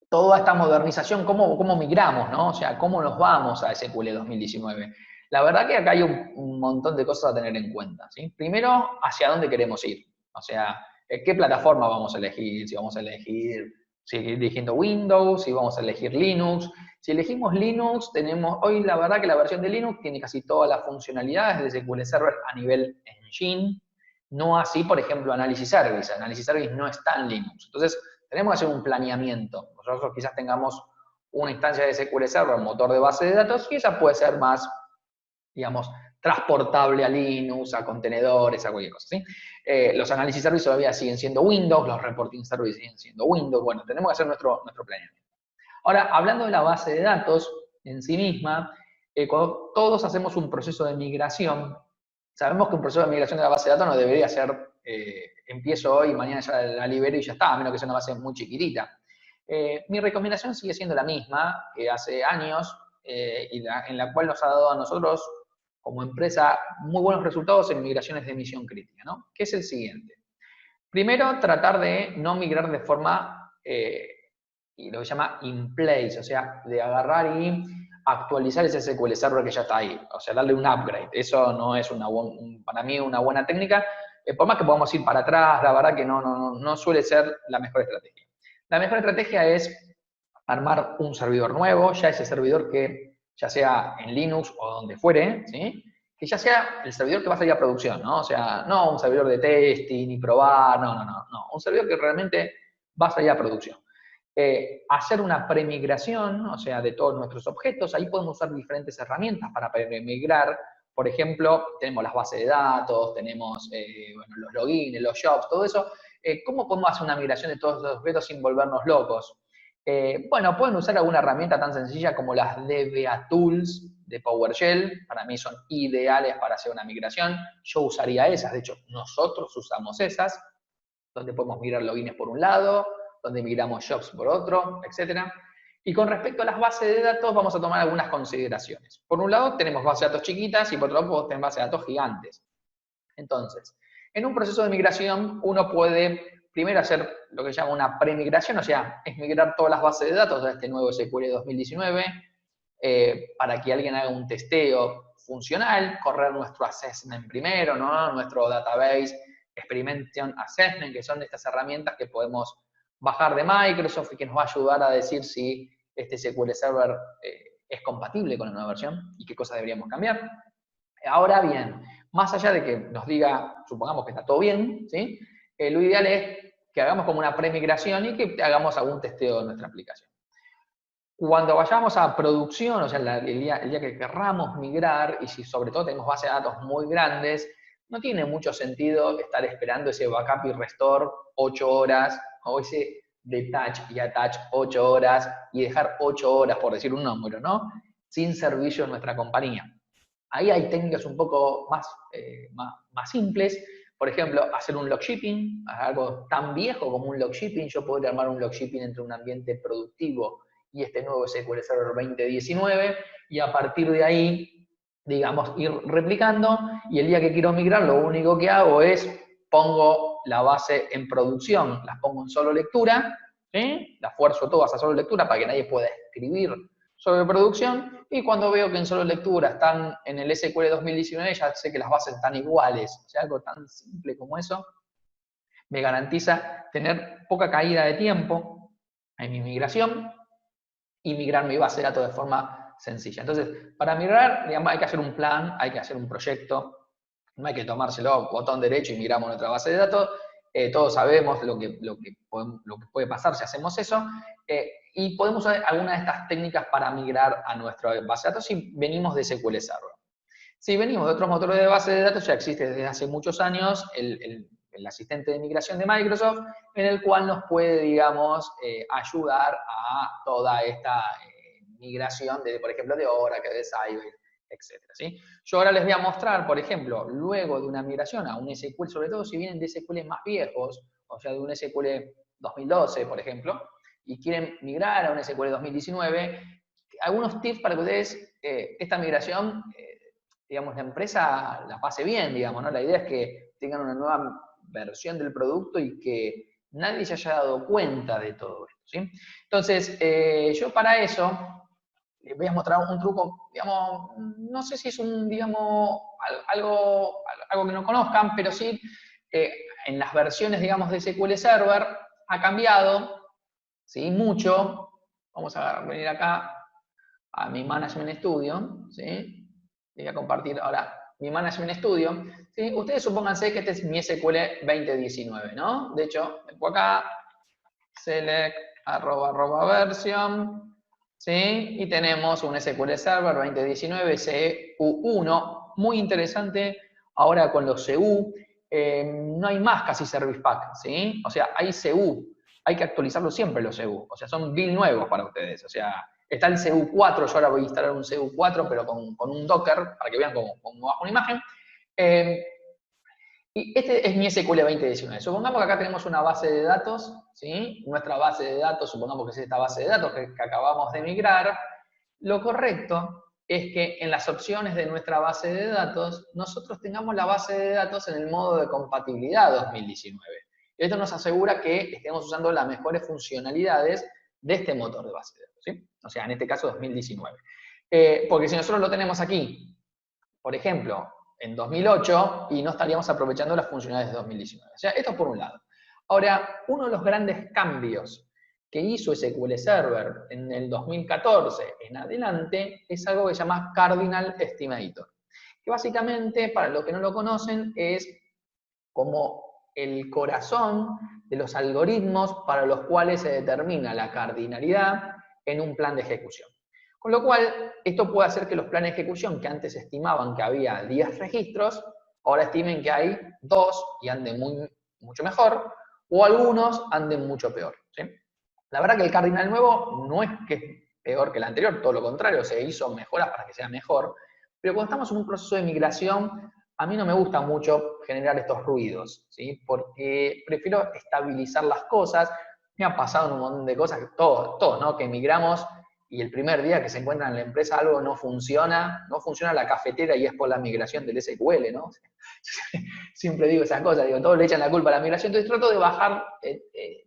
Toda esta modernización, ¿cómo migramos, no? O sea, ¿cómo nos vamos a SQL 2019? La verdad que acá hay un montón de cosas a tener en cuenta, ¿sí? Primero, ¿hacia dónde queremos ir? O sea, ¿qué plataforma vamos a elegir? Si vamos a elegir, seguir eligiendo Windows, si vamos a elegir Linux. Si elegimos Linux, tenemos, hoy la verdad que la versión de Linux tiene casi todas las funcionalidades de SQL Server a nivel engine, no así, por ejemplo, Analysis Service. Analysis Service no está en Linux. Entonces, tenemos que hacer un planeamiento. Nosotros quizás tengamos una instancia de SQL Server, motor de base de datos, y esa puede ser más, digamos, transportable a Linux, a contenedores, a cualquier cosa, ¿sí? Los Analysis Service todavía siguen siendo Windows, los Reporting Service siguen siendo Windows. Bueno, tenemos que hacer nuestro planeamiento. Ahora, hablando de la base de datos en sí misma, cuando todos hacemos un proceso de migración, sabemos que un proceso de migración de la base de datos no debería ser, empiezo hoy, mañana ya la libero y ya está, a menos que sea una base muy chiquitita. Mi recomendación sigue siendo la misma que hace años, en la cual nos ha dado a nosotros, como empresa, muy buenos resultados en migraciones de misión crítica, ¿no? Que es el siguiente. Primero, tratar de no migrar de forma, y lo que se llama in place, o sea, de agarrar y actualizar ese SQL Server que ya está ahí, o sea, darle un upgrade. Eso no es para mí una buena técnica, por más que podamos ir para atrás, la verdad que no suele ser la mejor estrategia. La mejor estrategia es armar un servidor nuevo, ya ese servidor que ya sea en Linux o donde fuere, ¿sí? Que ya sea el servidor que va a salir a producción, ¿no? O sea, no un servidor de testing y probar, no. Un servidor que realmente va a salir a producción. hacer una premigración, o sea, de todos nuestros objetos. Ahí podemos usar diferentes herramientas para premigrar. Por ejemplo, tenemos las bases de datos, tenemos bueno, los logins, los jobs, todo eso. ¿Cómo podemos hacer una migración de todos esos objetos sin volvernos locos? Bueno, pueden usar alguna herramienta tan sencilla como las DBA Tools de PowerShell. Para mí son ideales para hacer una migración. Yo usaría esas, de hecho, nosotros usamos esas, donde podemos migrar logins por un lado, donde migramos jobs por otro, etc. Y con respecto a las bases de datos, vamos a tomar algunas consideraciones. Por un lado, tenemos bases de datos chiquitas y por otro lado, tenemos bases de datos gigantes. Entonces, en un proceso de migración, uno puede primero hacer lo que se llama una premigración, o sea, es migrar todas las bases de datos a este nuevo SQL 2019, para que alguien haga un testeo funcional, correr nuestro assessment primero, ¿no? Nuestro database experimentation assessment, que son estas herramientas que podemos bajar de Microsoft y que nos va a ayudar a decir si este SQL Server es compatible con la nueva versión y qué cosas deberíamos cambiar. Ahora bien, más allá de que nos diga, supongamos que está todo bien, ¿sí? Lo ideal es que hagamos como una premigración y que hagamos algún testeo de nuestra aplicación. Cuando vayamos a producción, o sea, el día que querramos migrar, y si sobre todo tenemos bases de datos muy grandes, no tiene mucho sentido estar esperando ese backup y restore 8 horas, o ese detach y attach 8 horas, y dejar 8 horas, por decir un número, ¿no? Sin servicio en nuestra compañía. Ahí hay técnicas un poco más simples. Por ejemplo, hacer un log shipping, algo tan viejo como un log shipping. Yo podría armar un log shipping entre un ambiente productivo y este nuevo SQL Server 2019, y a partir de ahí, digamos, ir replicando, y el día que quiero migrar, lo único que hago es pongo la base en producción, las pongo en solo lectura, ¿sí? Las fuerzo todas a solo lectura para que nadie pueda escribir sobre producción, y cuando veo que en solo lectura están en el SQL 2019, ya sé que las bases están iguales. O sea, algo tan simple como eso me garantiza tener poca caída de tiempo en mi migración y migrar mi base de datos de forma sencilla. Entonces, para migrar, digamos, hay que hacer un plan, hay que hacer un proyecto, no hay que tomárselo botón derecho y migramos nuestra base de datos. Todos sabemos lo que puede pasar si hacemos eso, y podemos usar alguna de estas técnicas para migrar a nuestra base de datos si venimos de SQL Server. Si venimos de otros motores de base de datos, ya existe desde hace muchos años el asistente de migración de Microsoft, en el cual nos puede, digamos, ayudar a toda esta migración, por ejemplo, de Oracle, de Sybase, etc. ¿sí? Yo ahora les voy a mostrar, por ejemplo, luego de una migración a un SQL, sobre todo si vienen de SQL más viejos, o sea, de un SQL 2012, por ejemplo, y quieren migrar a un SQL 2019, algunos tips para que ustedes esta migración, digamos, la empresa la pase bien, digamos, ¿no? La idea es que tengan una nueva versión del producto y que nadie se haya dado cuenta de todo esto, ¿sí? Entonces, yo para eso les voy a mostrar un truco, digamos, no sé si es digamos, algo que no conozcan, pero sí, en las versiones, digamos, de SQL Server ha cambiado, ¿sí? Mucho. Vamos a venir acá a mi Management Studio, ¿sí? Voy a compartir ahora mi Management Studio, ¿sí? Ustedes supónganse que este es mi SQL 2019, ¿no? De hecho, vengo acá, select, @version, ¿sí? Y tenemos un SQL Server 2019 CU1, muy interesante ahora con los CU. No hay más casi Service Pack, ¿sí? O sea, hay CU, hay que actualizarlo siempre los CU, o sea, son build nuevos para ustedes, o sea, está el CU4, yo ahora voy a instalar un CU4, pero con un Docker, para que vean cómo bajo una imagen. Y este es mi SQL 2019. Supongamos que acá tenemos una base de datos, ¿sí? Nuestra base de datos, supongamos que es esta base de datos que acabamos de migrar. Lo correcto es que en las opciones de nuestra base de datos, nosotros tengamos la base de datos en el modo de compatibilidad 2019. Esto nos asegura que estemos usando las mejores funcionalidades de este motor de base de datos, ¿sí? O sea, en este caso 2019. Porque si nosotros lo tenemos aquí, por ejemplo, en 2008, y no estaríamos aprovechando las funcionalidades de 2019. O sea, esto por un lado. Ahora, uno de los grandes cambios que hizo SQL Server en el 2014 en adelante es algo que se llama Cardinal Estimator, que básicamente, para los que no lo conocen, es como el corazón de los algoritmos para los cuales se determina la cardinalidad en un plan de ejecución. Con lo cual, esto puede hacer que los planes de ejecución que antes estimaban que había 10 registros, ahora estimen que hay 2 y anden mucho mejor, o algunos anden mucho peor, ¿sí? La verdad que el cardinal nuevo no es que es peor que el anterior, todo lo contrario, se hizo mejoras para que sea mejor, pero cuando estamos en un proceso de migración, a mí no me gusta mucho generar estos ruidos, ¿sí? Porque prefiero estabilizar las cosas. Me ha pasado en un montón de cosas, todos, ¿no? Que migramos y el primer día que se encuentra en la empresa algo no funciona la cafetera y es por la migración del SQL, ¿no? Siempre digo esas cosas, digo, todos le echan la culpa a la migración, entonces trato de bajar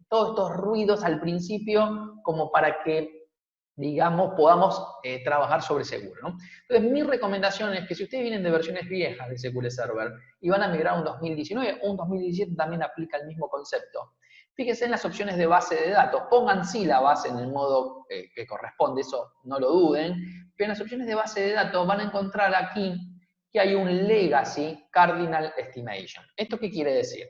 todos estos ruidos al principio como para que, digamos, podamos trabajar sobre seguro, ¿no? Entonces, mi recomendación es que si ustedes vienen de versiones viejas de SQL Server y van a migrar a un 2019, un 2017 también aplica el mismo concepto. Fíjense en las opciones de base de datos, pongan sí la base en el modo que corresponde, eso no lo duden, pero en las opciones de base de datos van a encontrar aquí que hay un Legacy Cardinal Estimation. ¿Esto qué quiere decir?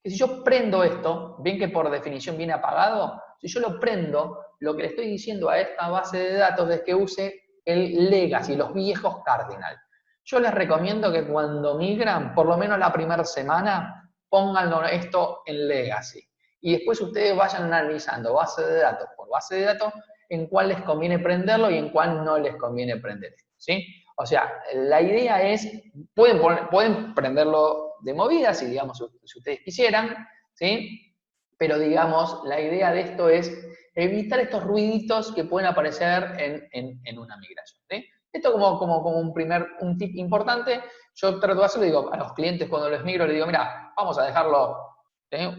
Que si yo prendo esto, ven que por definición viene apagado, si yo lo prendo, lo que le estoy diciendo a esta base de datos es que use el Legacy, los viejos Cardinal. Yo les recomiendo que cuando migran, por lo menos la primera semana, pónganlo esto en Legacy. Y después ustedes vayan analizando base de datos por base de datos en cuál les conviene prenderlo y en cuál no les conviene prender esto, ¿sí? O sea, la idea es, pueden prenderlo de movida, si digamos, si ustedes quisieran, ¿sí? Pero digamos, la idea de esto es evitar estos ruiditos que pueden aparecer en una migración, ¿sí? Esto como un tip importante, yo trato de hacerlo, digo, a los clientes cuando les migro, les digo, mira, vamos a dejarlo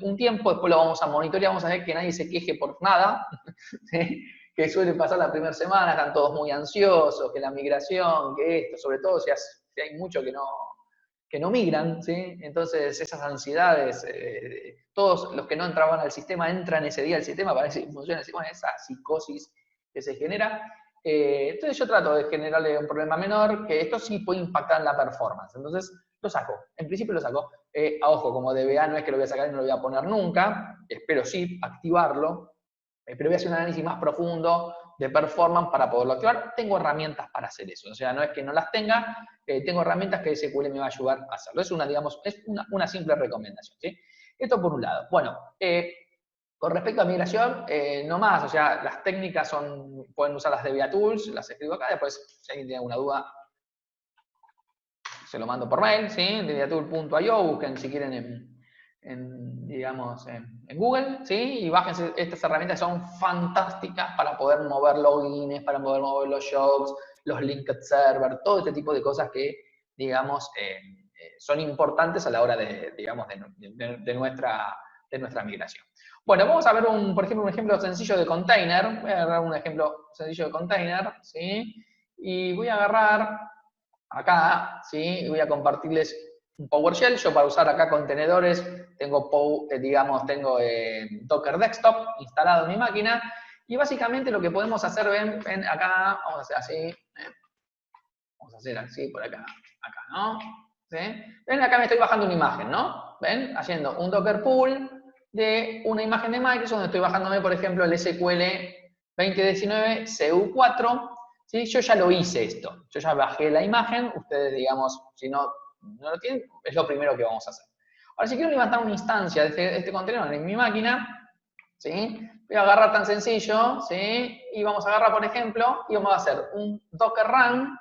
un tiempo, después lo vamos a monitorear, vamos a ver que nadie se queje por nada, ¿sí? Que suele pasar la primera semana, están todos muy ansiosos, que la migración, que esto, sobre todo si hay muchos que no migran, ¿sí? Entonces esas ansiedades, todos los que no entraban al sistema entran ese día al sistema para ver si funciona, bueno, esa psicosis que se genera. Entonces yo trato de generarle un problema menor, que esto sí puede impactar en la performance. Entonces lo saco, en principio lo saco. Ojo, como DBA no es que lo voy a sacar y no lo voy a poner nunca, espero sí activarlo, pero voy a hacer un análisis más profundo de performance para poderlo activar. Tengo herramientas para hacer eso, o sea, no es que no las tenga, tengo herramientas que SQL me va a ayudar a hacerlo. Es una simple recomendación, ¿sí? Esto por un lado. Bueno, con respecto a migración, no más, o sea, las técnicas pueden usar las DBA Tools, las escribo acá, después si alguien tiene alguna duda, se lo mando por mail, ¿sí? dbatool.io, busquen si quieren digamos, en Google, ¿sí? Y bájense estas herramientas, son fantásticas para poder mover logins, para poder mover los jobs, los linked server, todo este tipo de cosas que, digamos, son importantes a la hora digamos, de nuestra migración. Bueno, vamos a ver, por ejemplo, un ejemplo sencillo de container. Voy a agarrar un ejemplo sencillo de container, ¿sí? Y voy a agarrar acá, ¿sí? Y voy a compartirles un PowerShell. Yo para usar acá contenedores tengo Docker Desktop instalado en mi máquina. Y básicamente lo que podemos hacer, ven acá, vamos a hacer así, vamos a hacer así por acá, ¿no? ¿Sí? Ven, acá me estoy bajando una imagen, ¿no? ¿Ven? Haciendo un Docker pool de una imagen de Microsoft, donde estoy bajándome, por ejemplo, el SQL 2019 CU4. ¿Sí? Yo ya lo hice esto. Yo ya bajé la imagen. Ustedes, digamos, si no lo tienen, es lo primero que vamos a hacer. Ahora, si quiero levantar una instancia de este contenedor en mi máquina, ¿sí? Voy a agarrar tan sencillo, ¿sí? Y vamos a agarrar, por ejemplo, y vamos a hacer un Docker Run,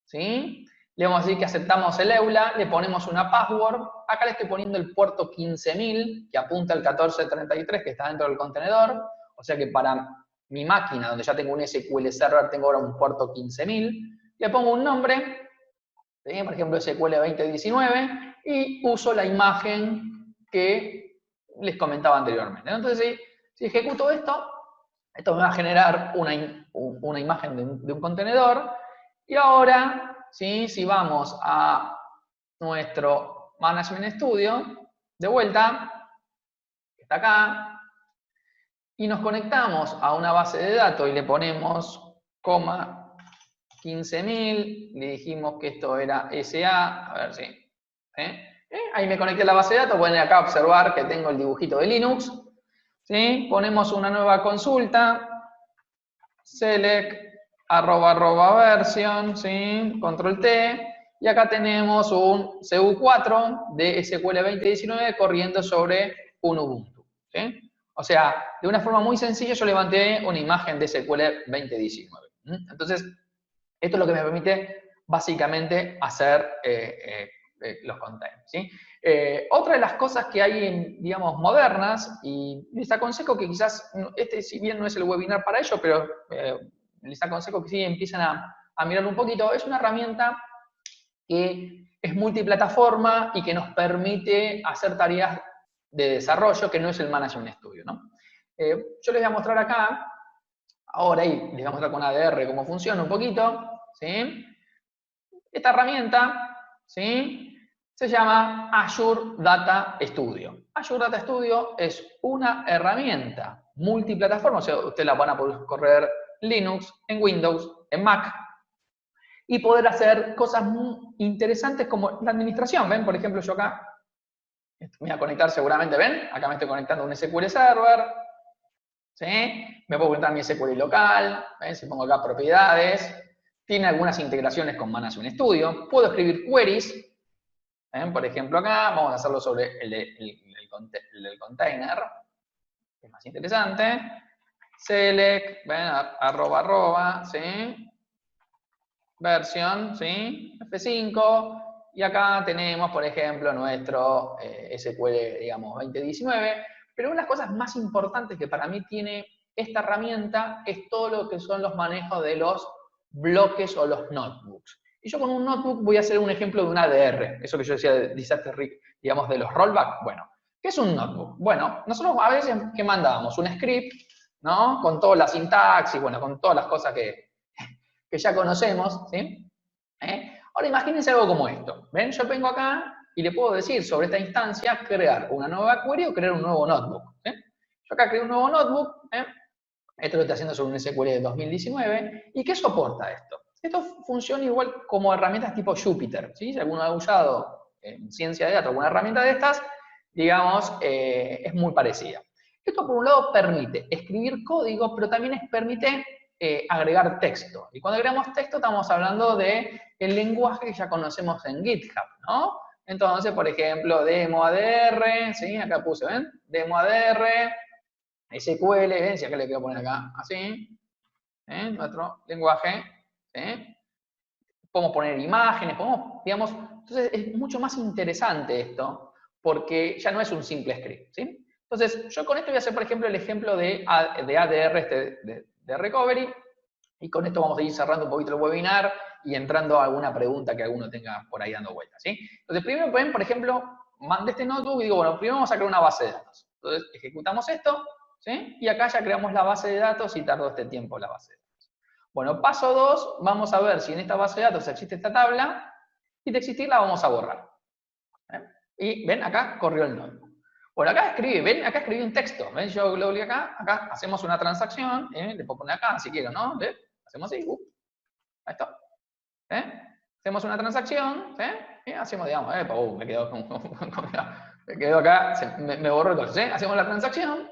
¿sí? Le vamos a decir que aceptamos el EULA, le ponemos una password. Acá le estoy poniendo el puerto 15000, que apunta al 1433, que está dentro del contenedor. O sea que para mi máquina, donde ya tengo un SQL Server, tengo ahora un puerto 15000. Le pongo un nombre, ¿sí? Por ejemplo, SQL 2019, y uso la imagen que les comentaba anteriormente. Entonces, si ejecuto esto me va a generar una imagen de un contenedor. Y ahora, ¿sí? Si vamos a nuestro Management Studio, de vuelta, que está acá, y nos conectamos a una base de datos y le ponemos 15000, le dijimos que esto era SA, a ver si, Ahí me conecté a la base de datos, pueden acá observar que tengo el dibujito de Linux. ¿Sí? Ponemos una nueva consulta, select @version, ¿sí? Control T, y acá tenemos un CU4 de SQL 2019 corriendo sobre un Ubuntu. ¿Sí? O sea, de una forma muy sencilla yo levanté una imagen de SQL 2019. Entonces, esto es lo que me permite básicamente hacer los containers. ¿Sí? Otra de las cosas que hay, digamos, modernas, y les aconsejo que quizás, si bien no es el webinar para ello, pero les aconsejo que sí empiecen a mirarlo un poquito, es una herramienta que es multiplataforma y que nos permite hacer tareas de desarrollo que no es el Management Studio, ¿no? Yo les voy a mostrar acá, ahora y les voy a mostrar con ADR cómo funciona un poquito, ¿sí? Esta herramienta, ¿sí? Se llama Azure Data Studio. Azure Data Studio es una herramienta multiplataforma, o sea, ustedes la van a poder correr Linux, en Windows, en Mac, y poder hacer cosas muy interesantes como la administración. ¿Ven? Por ejemplo, yo acá me voy a conectar seguramente, ¿ven? Acá me estoy conectando a un SQL Server, ¿sí? Me puedo conectar a mi SQL local, ¿ven? Si pongo acá propiedades, tiene algunas integraciones con Management Studio, puedo escribir queries, ¿ven? Por ejemplo acá, vamos a hacerlo sobre el container, que es más interesante, select, ¿ven? @, ¿sí? Version, ¿sí? F5, y acá tenemos, por ejemplo, nuestro SQL, digamos, 2019, pero una de las cosas más importantes que para mí tiene esta herramienta es todo lo que son los manejos de los bloques o los notebooks. Y yo con un notebook voy a hacer un ejemplo de un ADR, eso que yo decía de Disaster Risk, digamos, de los rollback. Bueno, ¿qué es un notebook? Bueno, nosotros a veces, ¿qué mandábamos? Un script, ¿no? Con toda la sintaxis, bueno, con todas las cosas que ya conocemos, ¿sí? Ahora imagínense algo como esto. ¿Ven? Yo vengo acá y le puedo decir sobre esta instancia crear una nueva query o crear un nuevo notebook. Yo acá creo un nuevo notebook, esto lo estoy haciendo sobre un SQL de 2019, ¿y qué soporta esto? Esto funciona igual como herramientas tipo Jupyter, ¿sí? Si alguno ha usado en ciencia de datos alguna herramienta de estas, digamos, es muy parecida. Esto por un lado permite escribir código, pero también permite agregar texto. Y cuando agregamos texto estamos hablando de el lenguaje que ya conocemos en GitHub, ¿no? Entonces, por ejemplo, demo ADR, ¿sí? Acá puse, ¿ven? Demo ADR, SQL, ¿ven? Si acá le quiero poner acá, así, nuestro lenguaje, ¿sí? Podemos poner imágenes, podemos, digamos, entonces es mucho más interesante esto, porque ya no es un simple script, ¿sí? Entonces, yo con esto voy a hacer, por ejemplo, el ejemplo de ADR de recovery, y con esto vamos a ir cerrando un poquito el webinar y entrando a alguna pregunta que alguno tenga por ahí dando vueltas, ¿sí? Entonces, primero pueden, por ejemplo, mandé este notebook y digo, bueno, primero vamos a crear una base de datos. Entonces, ejecutamos esto, ¿sí? Y acá ya creamos la base de datos y tardó este tiempo la base de datos. Bueno, paso 2, vamos a ver si en esta base de datos existe esta tabla, y de existir la vamos a borrar. Y ven, acá corrió el notebook. Bueno, acá escribí, ven, acá escribí un texto. ¿Ven? Yo lo obligo acá hacemos una transacción, le puedo poner acá si quiero, ¿no? ¿Ven? Hacemos así, ahí está. Hacemos una transacción, y hacemos, digamos, me quedó, me quedó acá, me borró el coche, hacemos la transacción,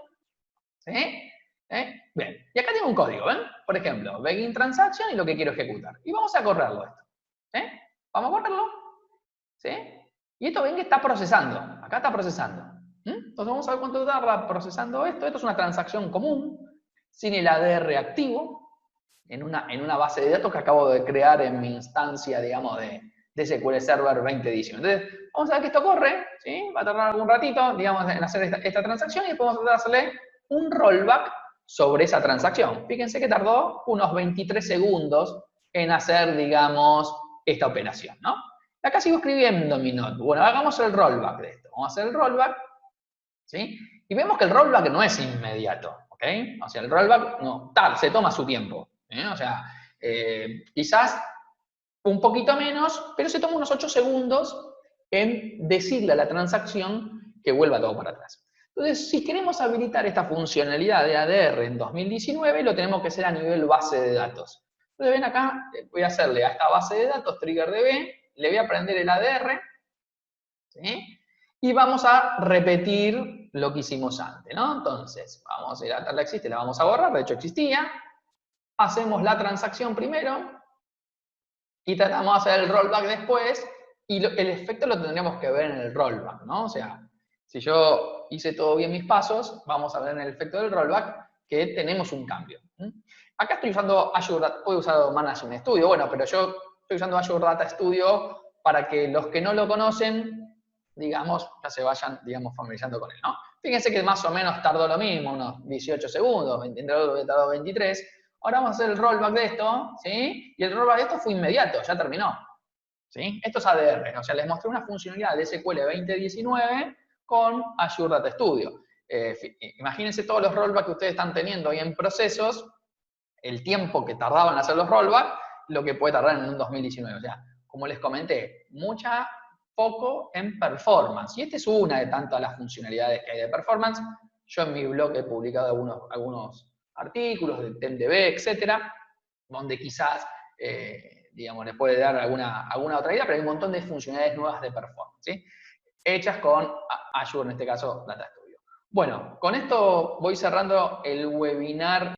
¿sí? Bien, y acá tengo un código, ¿ven? Por ejemplo, begin transaction y lo que quiero ejecutar. Y vamos a correrlo esto. Vamos a correrlo, ¿sí? Y esto ven que está procesando, acá está procesando. Entonces vamos a ver cuánto tarda procesando esto. Esto es una transacción común, sin el ADR activo, en una base de datos que acabo de crear en mi instancia, digamos, de SQL Server 2019. Entonces, vamos a ver que esto corre, ¿sí? Va a tardar algún ratito, digamos, en hacer esta transacción y después vamos a tratar de hacerle un rollback sobre esa transacción. Fíjense que tardó unos 23 segundos en hacer, digamos, esta operación, ¿no? Acá sigo escribiendo mi notebook. Bueno, hagamos el rollback de esto. Vamos a hacer el rollback, ¿sí? Y vemos que el rollback no es inmediato, ¿ok? O sea, el rollback no, se toma su tiempo, O sea, quizás un poquito menos, pero se toma unos 8 segundos en decirle a la transacción que vuelva todo para atrás. Entonces, si queremos habilitar esta funcionalidad de ADR en 2019, lo tenemos que hacer a nivel base de datos. Entonces, ven acá, voy a hacerle a esta base de datos, TriggerDB, le voy a prender el ADR, ¿sí? Y vamos a repetir lo que hicimos antes, ¿no? Entonces, vamos a ir a la tabla existe, la vamos a borrar, de hecho existía. Hacemos la transacción primero y tratamos de hacer el rollback después y el efecto lo tendríamos que ver en el rollback, ¿no? O sea, si yo hice todo bien mis pasos, vamos a ver en el efecto del rollback que tenemos un cambio. Acá estoy usando Azure Data, puedo usar Management Studio, bueno, pero yo estoy usando Azure Data Studio para que los que no lo conocen, digamos, ya se vayan, digamos, familiarizando con él, ¿no? Fíjense que más o menos tardó lo mismo, unos 18 segundos, entre otros tardó 23. Ahora vamos a hacer el rollback de esto, ¿sí? Y el rollback de esto fue inmediato, ya terminó, ¿sí? Esto es ADR, o sea, les mostré una funcionalidad de SQL 2019 con Azure Data Studio. Imagínense todos los rollbacks que ustedes están teniendo hoy en procesos, el tiempo que tardaban en hacer los rollbacks, lo que puede tardar en un 2019. O sea, como les comenté, mucha foco en performance. Y esta es una de tantas las funcionalidades que hay de performance. Yo en mi blog he publicado algunos artículos de TemDB, etcétera, donde quizás, digamos, les puede dar alguna otra idea, pero hay un montón de funcionalidades nuevas de performance, ¿sí? Hechas con Azure, en este caso, Data Studio. Bueno, con esto voy cerrando el webinar